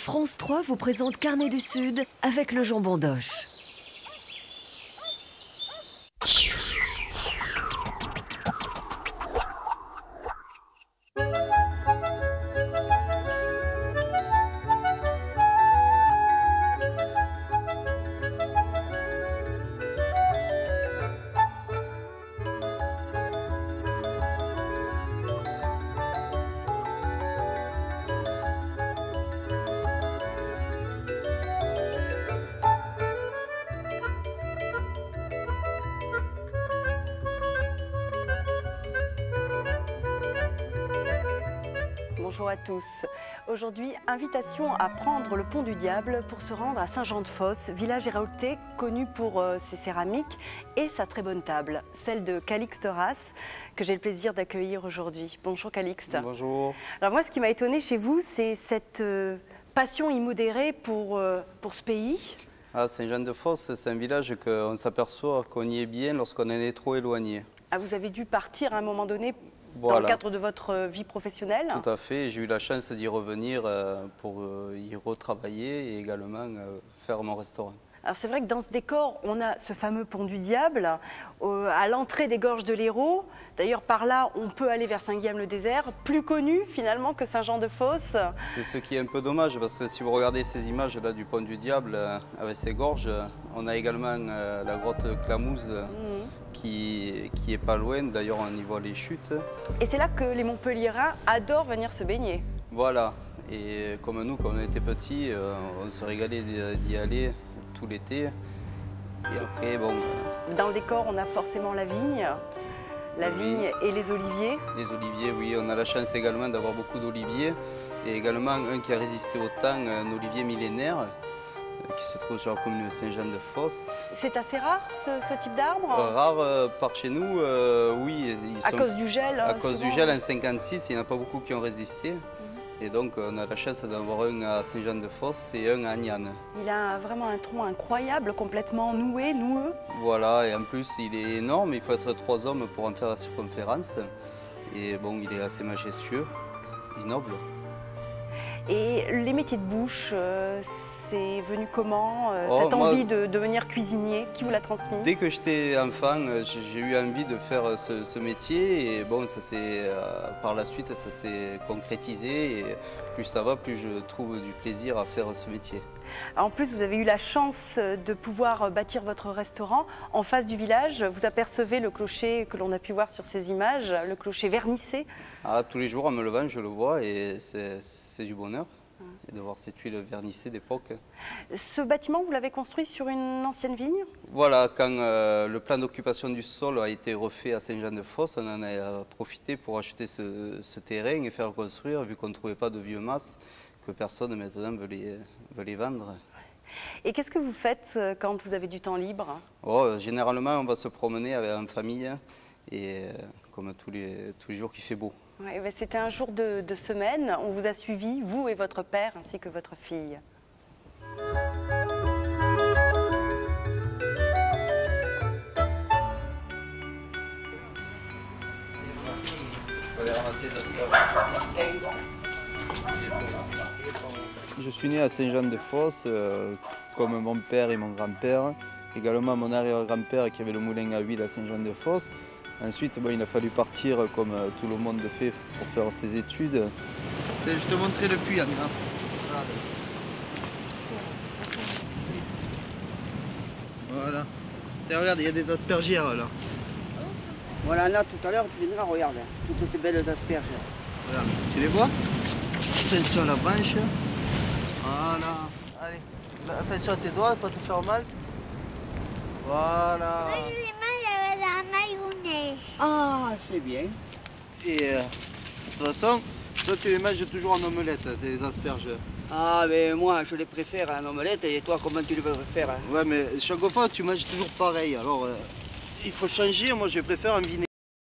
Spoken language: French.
France 3 vous présente Carnet du Sud avec le jambon d'Auch. Bonjour à tous. Aujourd'hui, invitation à prendre le pont du Diable pour se rendre à Saint-Jean-de-Fosse, village héraultais connu pour ses céramiques et sa très bonne table, celle de Calixte Race, que j'ai le plaisir d'accueillir aujourd'hui. Bonjour Calixte. Bonjour. Alors moi, ce qui m'a étonné chez vous, c'est cette passion immodérée pour ce pays. Ah, Saint-Jean-de-Fosse, c'est un village qu'on s'aperçoit qu'on y est bien lorsqu'on en est trop éloigné. Ah, vous avez dû partir à un moment donné dans Voilà. le cadre de votre vie professionnelle? Tout à fait, j'ai eu la chance d'y revenir pour y retravailler et également faire mon restaurant. Alors c'est vrai que dans ce décor, on a ce fameux pont du Diable, à l'entrée des gorges de l'Hérault. D'ailleurs, par là, on peut aller vers Saint-Guillaume-le-Désert, plus connu finalement que Saint-Jean-de-Fosse. C'est ce qui est un peu dommage, parce que si vous regardez ces images là du pont du Diable, avec ses gorges, on a également la grotte Clamouze qui est pas loin, d'ailleurs on y voit les chutes. Et c'est là que les Montpelliérains adorent venir se baigner. Voilà, et comme nous, quand on était petits, on se régalait d'y aller tout l'été. Et après, bon... Dans le décor, on a forcément la vigne et les oliviers. Les oliviers, oui, on a la chance également d'avoir beaucoup d'oliviers. Et également un qui a résisté au temps, un olivier millénaire, qui se trouve sur la commune de Saint-Jean-de-Fosse. C'est assez rare ce type d'arbre? Rare par chez nous, oui. À cause du gel? À cause du gel en 1956, il n'y en a pas beaucoup qui ont résisté. Et donc on a la chance d'en avoir un à Saint-Jean-de-Fosse et un à Agnan. Il a vraiment un tronc incroyable, complètement noueux. Voilà, et en plus il est énorme, il faut être 3 hommes pour en faire la circonférence. Et bon, il est assez majestueux et noble. Et les métiers de bouche, c'est venu comment, cette moi, envie de devenir cuisinier? Qui vous l'a transmis? Dès que j'étais enfant, j'ai eu envie de faire ce métier et bon, par la suite, ça s'est concrétisé et plus ça va, plus je trouve du plaisir à faire ce métier. En plus, vous avez eu la chance de pouvoir bâtir votre restaurant en face du village. Vous apercevez le clocher que l'on a pu voir sur ces images, le clocher vernissé. Ah, tous les jours en me levant, je le vois et c'est du bonheur de voir cette tuile vernissée d'époque. Ce bâtiment, vous l'avez construit sur une ancienne vigne? Voilà, quand le plan d'occupation du sol a été refait à Saint-Jean-de-Fosse, on en a profité pour acheter ce terrain et faire construire, vu qu'on ne trouvait pas de biomasse, que personne maintenant veut les vendre. Et qu'est-ce que vous faites quand vous avez du temps libre? Généralement, on va se promener en famille, et comme tous les jours qu'il fait beau. Ouais, ben c'était un jour de semaine, on vous a suivi, vous et votre père, ainsi que votre fille. Je suis né à Saint-Jean-de-Fosse, comme mon père et mon grand-père, également mon arrière-grand-père qui avait le moulin à huile à Saint-Jean-de-Fosse. Ensuite, il a fallu partir, comme tout le monde fait, pour faire ses études. Je te montrer le puits, Anna. Voilà. Et regarde, il y a des aspergières là. Voilà, là, tout à l'heure, tu viendras, regarde, toutes ces belles asperges. Regarde, tu les vois? Attention à la branche. Voilà. Allez, attention à tes doigts, pas te faire mal. Voilà. Ah, c'est bien. Et de toute façon, toi tu les manges toujours en omelette, tes asperges. Ah, mais moi, je les préfère en omelette, et toi, comment tu les préfères? Ouais, mais chaque fois tu manges toujours pareil, alors il faut changer, moi je préfère un vinaigre.